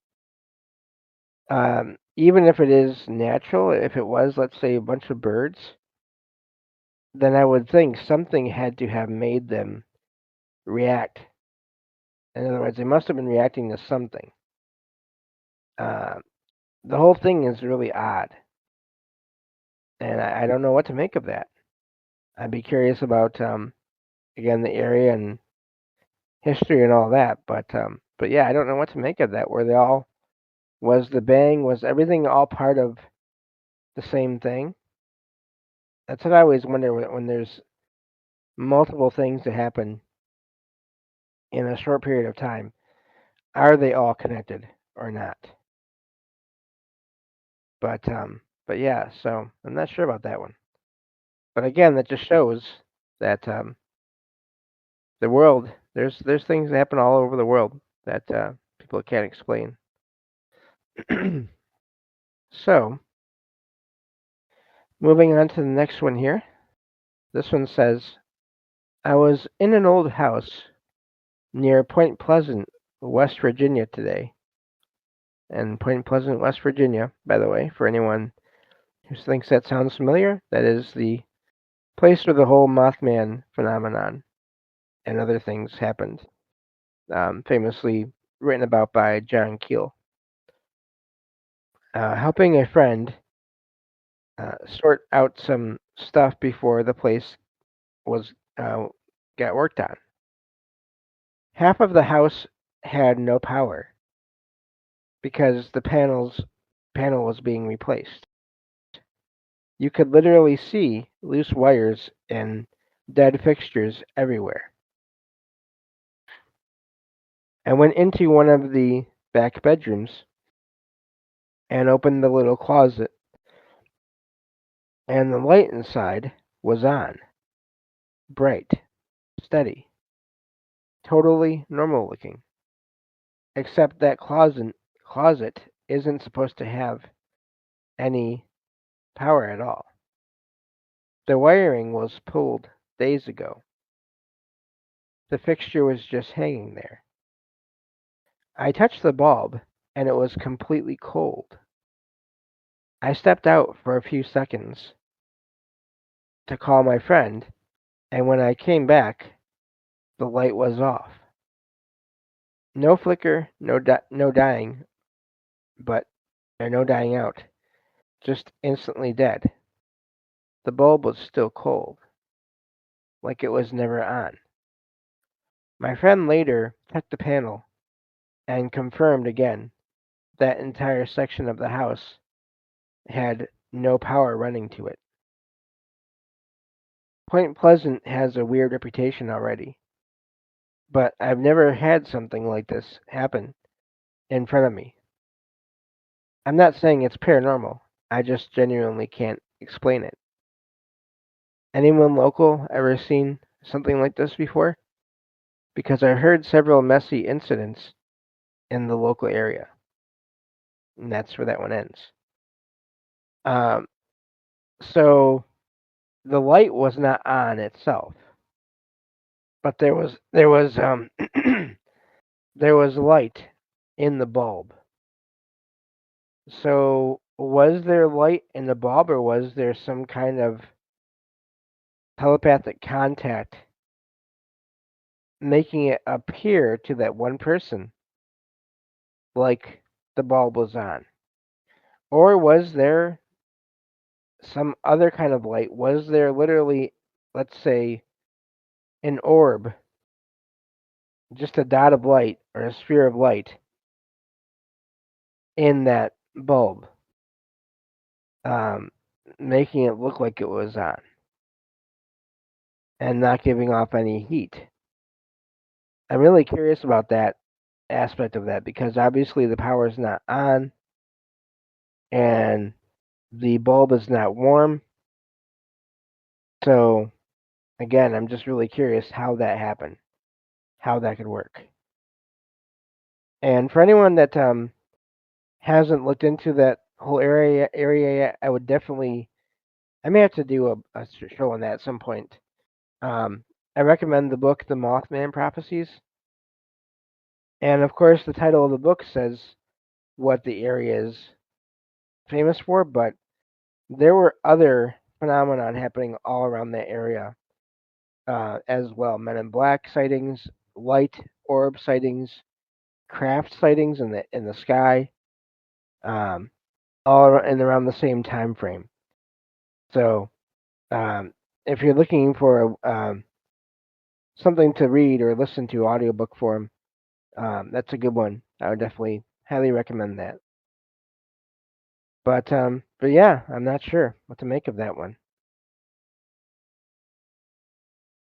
Even if it is natural, if it was, let's say, a bunch of birds, then I would think something had to have made them react. In other words, they must have been reacting to something. Uh, the whole thing is really odd, and I don't know what to make of that. I'd be curious about again the area and history and all that, but yeah, I don't know what to make of that. Were they all was the bang was everything all part of the same thing? That's what I always wonder when there's multiple things that happen in a short period of time. Are they all connected or not? But yeah, so I'm not sure about that one. But again, that just shows that the world there's things that happen all over the world that people can't explain. So moving on to the next one here. This one says, I was in an old house near Point Pleasant, West Virginia today. And Point Pleasant, West Virginia, by the way, for anyone who thinks that sounds familiar, that is the place where the whole Mothman phenomenon and other things happened, famously written about by John Keel. Helping a friend sort out some stuff before the place was got worked on. Half of the house had no power because the panel was being replaced. You could literally see loose wires and dead fixtures everywhere. I went into one of the back bedrooms and opened the little closet, and the light inside was on, bright, steady, totally normal looking. Except that closet isn't supposed to have any power at all. The wiring was pulled days ago. The fixture was just hanging there. I touched the bulb, and it was completely cold. I stepped out for a few seconds to call my friend, and when I came back, the light was off. No flicker, no dying, but no dying out. Just instantly dead. The bulb was still cold, like it was never on. My friend later checked the panel and confirmed again that entire section of the house had no power running to it. Point Pleasant has a weird reputation already, but I've never had something like this happen in front of me. I'm not saying it's paranormal, I just genuinely can't explain it. Anyone local ever seen something like this before? Because I heard several messy incidents in the local area. And that's where that one ends. So the light was not on itself, but there was there was light in the bulb. So was there light in the bulb, or was there some kind of telepathic contact making it appear to that one person like the bulb was on? Or was there some other kind of light? Was there literally, let's say, an orb, just a dot of light or a sphere of light in that bulb, um, making it look like it was on and not giving off any heat? I'm really curious about that aspect of that because obviously the power is not on and the bulb is not warm. So, again, I'm just really curious how that happened, how that could work. And for anyone that hasn't looked into that whole area yet, I would definitely. I may have to do a show on that at some point. I recommend the book The Mothman Prophecies, and of course, the title of the book says what the area is famous for, but there were other phenomenon happening all around that area as well. Men in Black sightings, light orb sightings, craft sightings in the sky, um, all in around the same time frame. So, if you're looking for something to read or listen to audiobook form, that's a good one. I would definitely highly recommend that. But yeah, I'm not sure what to make of that one.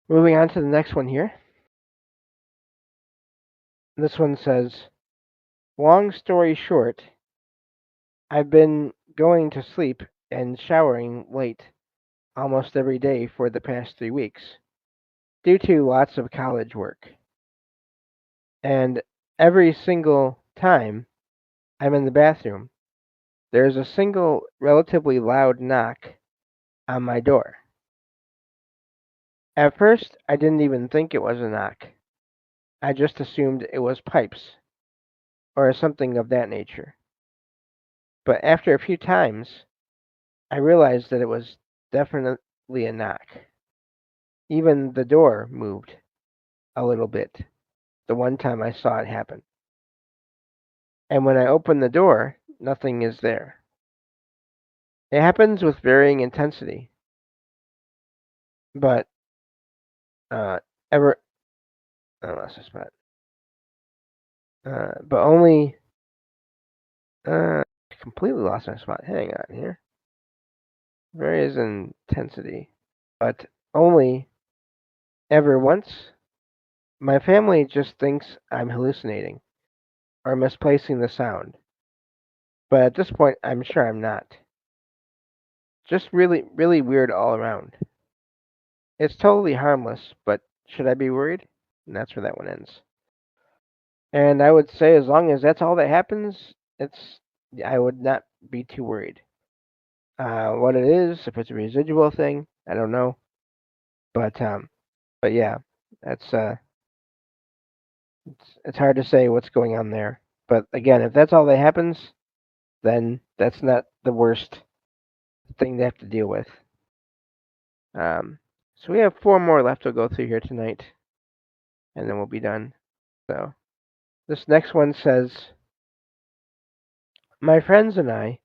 Moving on to the next one here. This one says, long story short, I've been going to sleep and showering late almost every day for the past 3 weeks due to lots of college work. And every single time I'm in the bathroom, there's a single relatively loud knock on my door. At first, I didn't even think it was a knock. I just assumed it was pipes or something of that nature. But after a few times, I realized that it was definitely a knock. Even the door moved a little bit the one time I saw it happen. And when I open the door, nothing is there. It happens with varying intensity, but uh, ever I lost my spot. But only completely lost my spot. Hang on here. Varies in intensity, but only ever once. My family just thinks I'm hallucinating or misplacing the sound, but at this point, I'm sure I'm not. Just really, really weird all around. It's totally harmless, but should I be worried? And that's where that one ends. And I would say, as long as that's all that happens, I would not be too worried. What it is, if it's a residual thing, I don't know. But yeah, that's it's hard to say what's going on there. But again, if that's all that happens, then that's not the worst thing to have to deal with. So we have 4 more left to go through here tonight, and then we'll be done. So this next one says, my friends and I,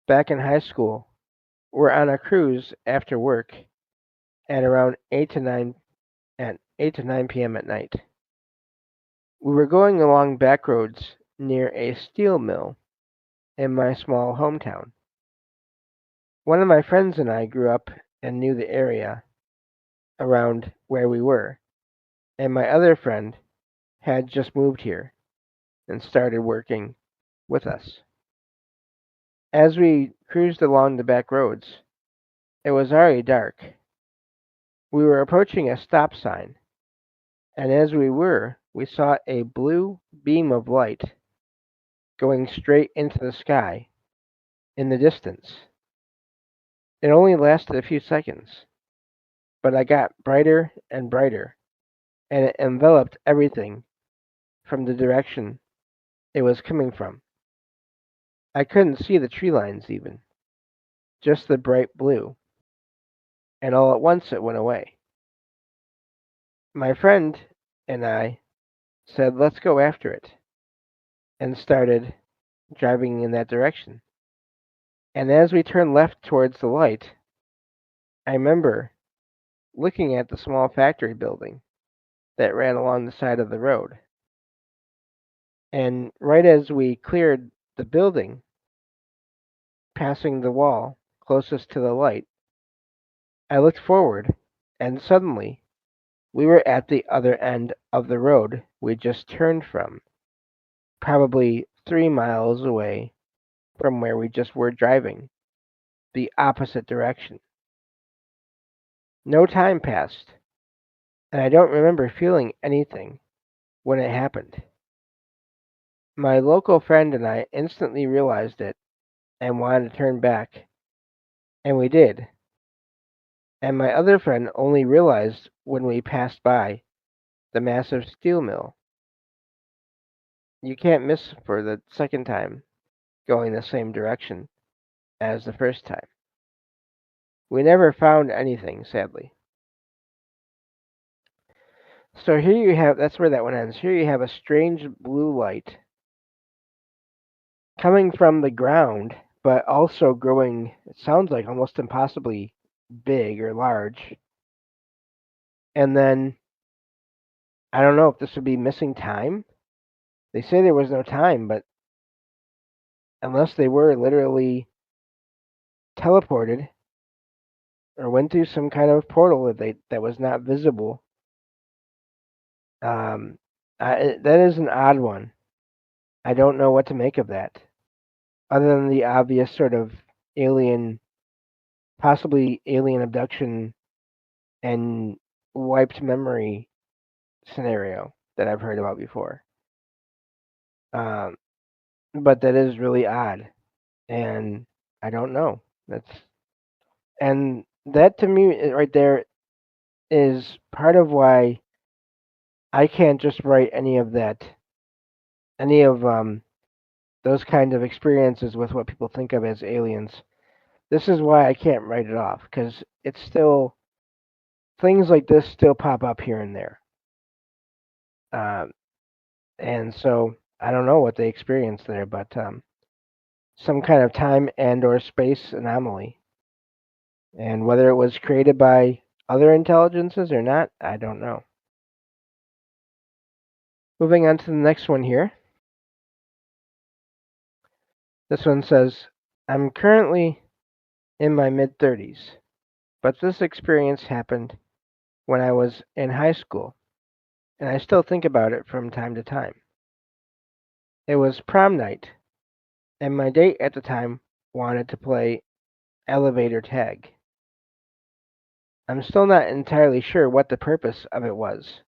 back in high school, were on a cruise after work at around 8 to 9 p.m. at night. We were going along back roads near a steel mill in my small hometown. One of my friends and I grew up and knew the area around where we were, and my other friend had just moved here and started working with us. As we cruised along the back roads, it was already dark. We were approaching a stop sign, and as we saw a blue beam of light going straight into the sky in the distance. It only lasted a few seconds, but I got brighter and brighter, and it enveloped everything from the direction it was coming from. I couldn't see the tree lines even, just the bright blue, and all at once it went away. My friend and I said, "Let's go after it," and started driving in that direction. And as we turned left towards the light, I remember looking at the small factory building that ran along the side of the road. And right as we cleared the building, passing the wall closest to the light, I looked forward, and suddenly we were at the other end of the road we just turned from, probably 3 miles away from where we just were driving, the opposite direction. No time passed, and I don't remember feeling anything when it happened. My local friend and I instantly realized it and wanted to turn back, and we did. And my other friend only realized when we passed by the massive steel mill. You can't miss for the second time going the same direction as the first time. We never found anything, sadly. So here you have, that's where that one ends. Here you have a strange blue light coming from the ground, but also growing, it sounds like almost impossibly big or large. And then, I don't know if this would be missing time. They say there was no time, but unless they were literally teleported or went through some kind of portal that was not visible, um, that is an odd one. I don't know what to make of that, other than the obvious sort of alien, possibly alien abduction and wiped memory scenario that I've heard about before. Um, but that is really odd, and I don't know. That's and that to me right there is part of why I can't just write any of those kinds of experiences with what people think of as aliens. This is why I can't write it off because it's still things like this still pop up here and there, um, and so I don't know what they experienced there, but some kind of time and or space anomaly, and whether it was created by other intelligences or not, I don't know. Moving on to the next one here. This one says, I'm currently in my mid 30s, but this experience happened when I was in high school, and I still think about it from time to time. It was prom night, and my date at the time wanted to play elevator tag. I'm still not entirely sure what the purpose of it was,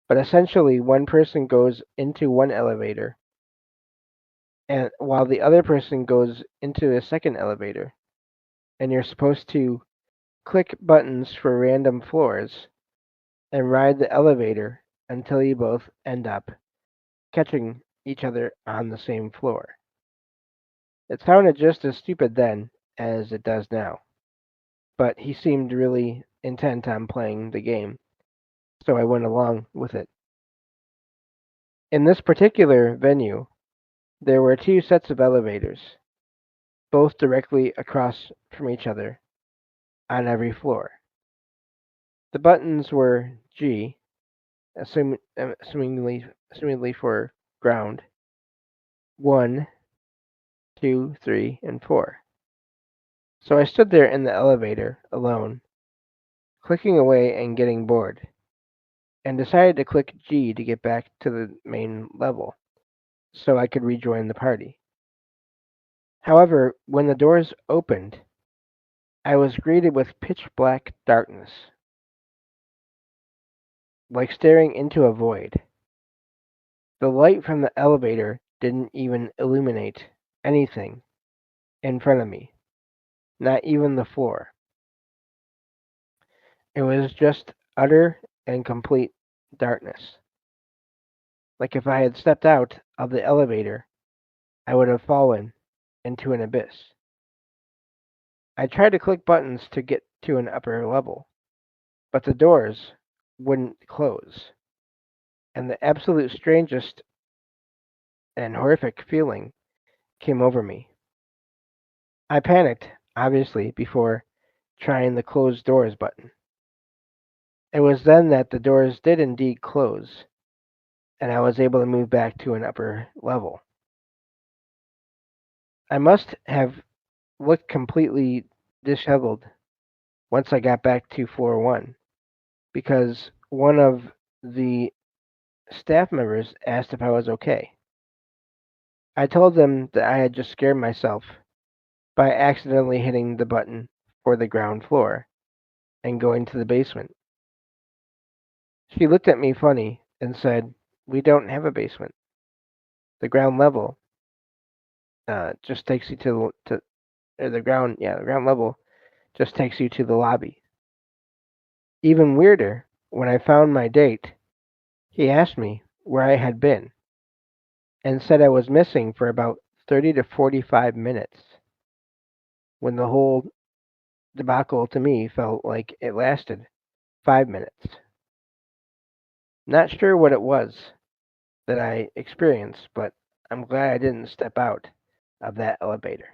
but essentially one person goes into one elevator and while the other person goes into a second elevator, and you're supposed to click buttons for random floors and ride the elevator until you both end up catching each other on the same floor. It sounded just as stupid then as it does now, but he seemed really intent on playing the game, so I went along with it. In this particular venue, there were two sets of elevators, both directly across from each other on every floor. The buttons were G, assumingly for ground, 1, 2, 3, and 4. So I stood there in the elevator alone, clicking away and getting bored, and decided to click G to get back to the main level so I could rejoin the party. However, when the doors opened, I was greeted with pitch black darkness, like staring into a void. The light from the elevator didn't even illuminate anything in front of me, not even the floor. It was just utter and complete darkness. Like if I had stepped out of the elevator, I would have fallen into an abyss. I tried to click buttons to get to an upper level, but the doors wouldn't close, and the absolute strangest and horrific feeling came over me. I panicked, obviously, before trying the close doors button. It was then that the doors did indeed close, and I was able to move back to an upper level. I must have looked completely disheveled once I got back to floor one, because one of the staff members asked if I was okay. I told them that I had just scared myself by accidentally hitting the button for the ground floor and going to the basement. She looked at me funny and said, "We don't have a basement. The ground level just takes you to or the ground, yeah, the ground level just takes you to the lobby." Even weirder, when I found my date, he asked me where I had been and said I was missing for about 30 to 45 minutes, when the whole debacle to me felt like it lasted 5 minutes. Not sure what it was that I experienced, but I'm glad I didn't step out of that elevator.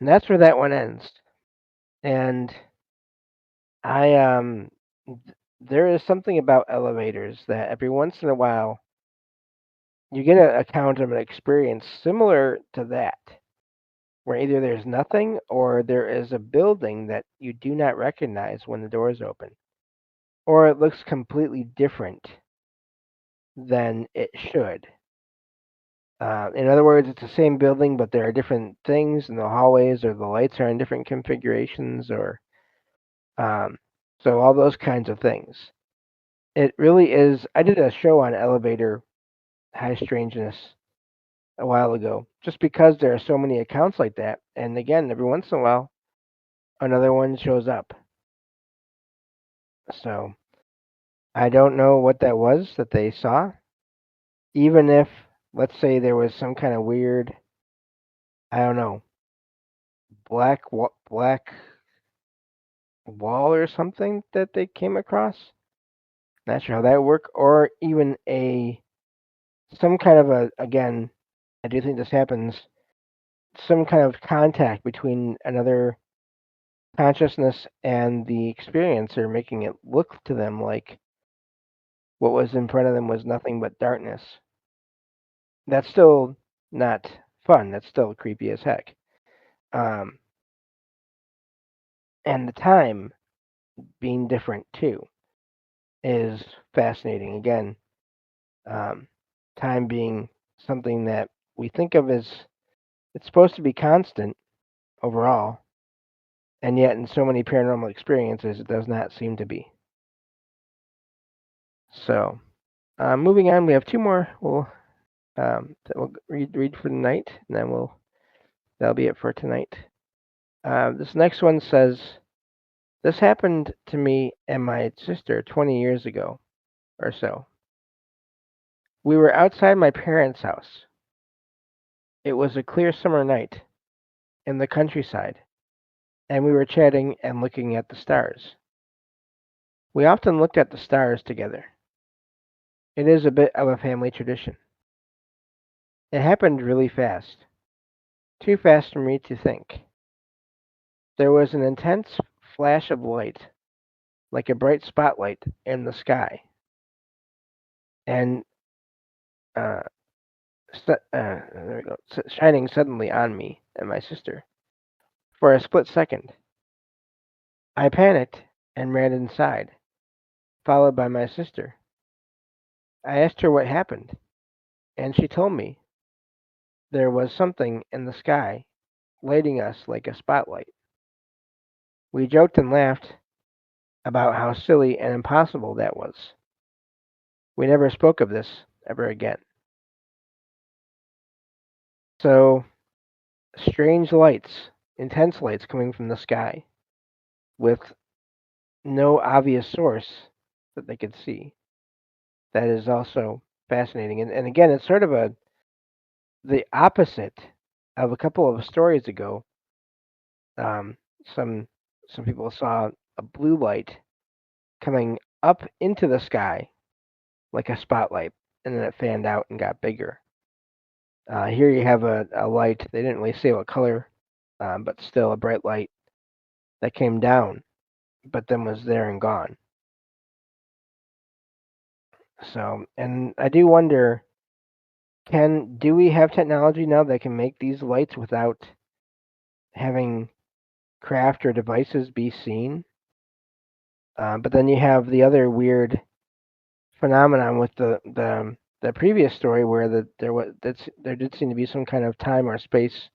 And that's where that one ends. And I there is something about elevators that every once in a while you get an account of an experience similar to that, where either there's nothing or there is a building that you do not recognize when the doors open, or it looks completely different than it should. In other words, it's the same building, but there are different things in the hallways, or the lights are in different configurations, or um, so all those kinds of things. It really is. I did a show on elevator high strangeness a while ago, just because there are so many accounts like that. And again, every once in a while, another one shows up. So I don't know what that was that they saw. Even if, let's say, there was some kind of weird, I don't know, black wall or something that they came across. Not sure how that would work, or even a some kind of a, again, I do think this happens. Some kind of contact between another consciousness and the experiencer, making it look to them like what was in front of them was nothing but darkness. That's still not fun. That's still creepy as heck. Um, and the time being different too is fascinating. Again, um, time being something that we think of as it's supposed to be constant overall, and yet in so many paranormal experiences, it does not seem to be. So, moving on, we have two more. We'll read for the night, and then that'll be it for tonight. This next one says, "This happened to me and my sister 20 years ago or so. We were outside my parents' house. It was a clear summer night in the countryside, and we were chatting and looking at the stars. We often looked at the stars together. It is a bit of a family tradition. It happened really fast, too fast for me to think. There was an intense flash of light, like a bright spotlight in the sky, and uh, there we go, shining suddenly on me and my sister. For a split second, I panicked and ran inside, followed by my sister. I asked her what happened, and she told me there was something in the sky lighting us like a spotlight. We joked and laughed about how silly and impossible that was. We never spoke of this ever again. So, strange lights, intense lights coming from the sky with no obvious source that they could see. That is also fascinating. And again, it's sort of the opposite of a couple of stories ago. Um, some some people saw a blue light coming up into the sky like a spotlight, and then it fanned out and got bigger. Here you have a light. They didn't really say what color, but still a bright light that came down, but then was there and gone. So, and I do wonder, do we have technology now that can make these lights without having craft or devices be seen? But then you have the other weird phenomenon with the previous story where there did seem to be some kind of time or space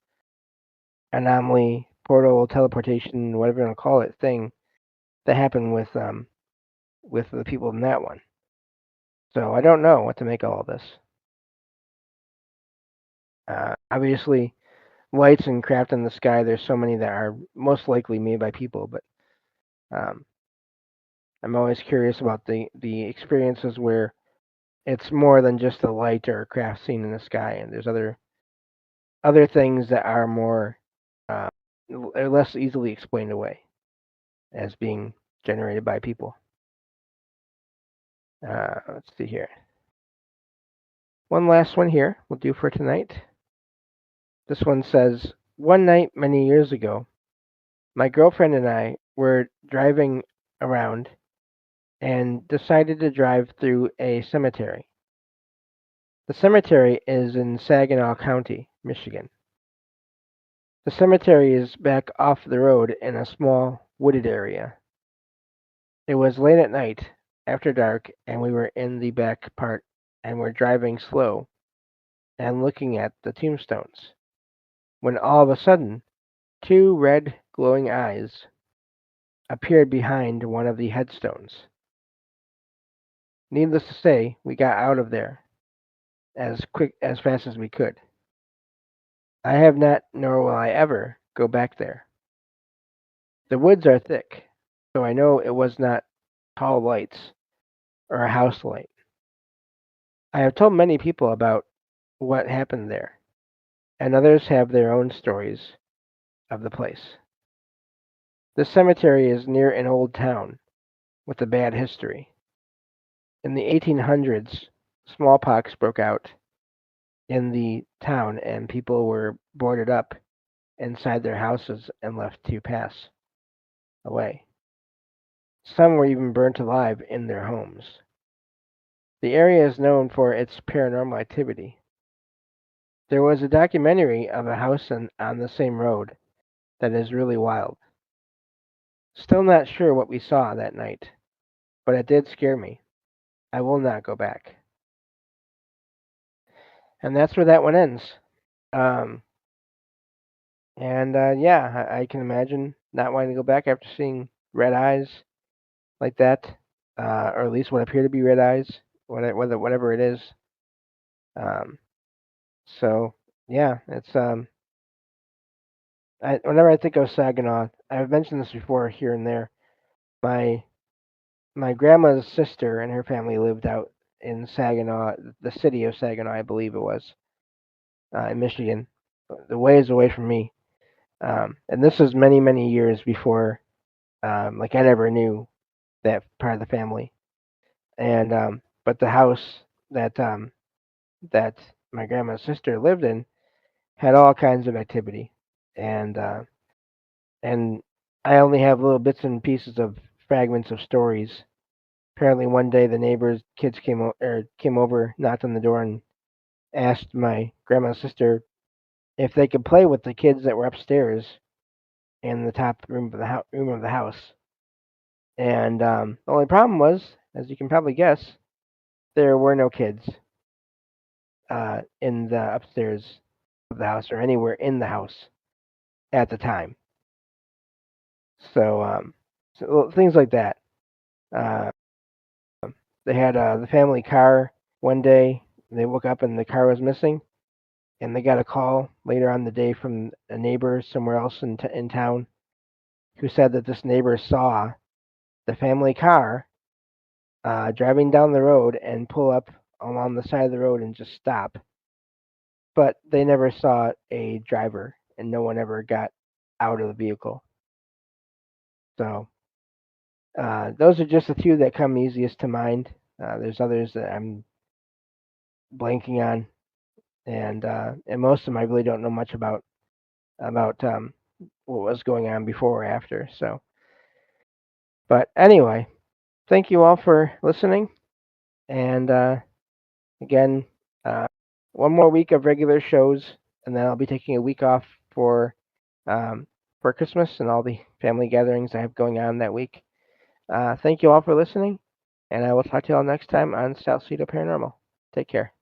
anomaly, portal, teleportation, whatever you want to call it, thing that happened with the people in that one. So I don't know what to make of all this. Obviously, lights and craft in the sky. There's so many that are most likely made by people, but um, I'm always curious about the experiences where it's more than just a light or a craft seen in the sky, and there's other things that are more uh, are less easily explained away as being generated by people. Let's see here. One last one here we'll do for tonight. This one says, one night many years ago, my girlfriend and I were driving around and decided to drive through a cemetery. The cemetery is in Saginaw County, Michigan. The cemetery is back off the road in a small wooded area. It was late at night, after dark, and we were in the back part and were driving slow and looking at the tombstones, when all of a sudden two red glowing eyes appeared behind one of the headstones. Needless to say, we got out of there as fast as we could. I have not, nor will I ever, go back there. The woods are thick, so I know it was not tall lights or a house light. I have told many people about what happened there, and others have their own stories of the place. This cemetery is near an old town with a bad history. In the 1800s, smallpox broke out in the town, and people were boarded up inside their houses and left to pass away. Some were even burnt alive in their homes. The area is known for its paranormal activity. There was a documentary of a house on the same road that is really wild. Still not sure what we saw that night, but it did scare me. I will not go back. And that's where that one ends. Um, and yeah, I can imagine not wanting to go back after seeing red eyes like that, or at least what appear to be red eyes, whatever it is. Um, so yeah, it's whenever I think of Saginaw, I've mentioned this before here and there. My my grandma's sister and her family lived out in Saginaw, the city of Saginaw, I believe it was, in Michigan, the ways away from me. And this was many many years before, like I never knew that part of the family. And but the house that that my grandma's sister lived in had all kinds of activity, and and I only have little bits and pieces of fragments of stories. Apparently, one day the neighbors' kids came over, knocked on the door, and asked my grandma's sister if they could play with the kids that were upstairs in the top room of the house. And the only problem was, as you can probably guess, there were no kids in the upstairs of the house or anywhere in the house at the time. So, things like that. Uh, they had the family car one day. they woke up and the car was missing, and they got a call later on the day from a neighbor somewhere else in town who said that this neighbor saw the family car driving down the road and pull up along the side of the road and just stop. But they never saw a driver, and no one ever got out of the vehicle. So those are just a few that come easiest to mind. There's others that I'm blanking on, and most of them I really don't know much about what was going on before or after. So, but anyway, thank you all for listening, and again, uh, one more week of regular shows, and then I'll be taking a week off for um, for Christmas and all the family gatherings I have going on that week. Thank you all for listening, and I will talk to you all next time on Salsido Paranormal. Take care.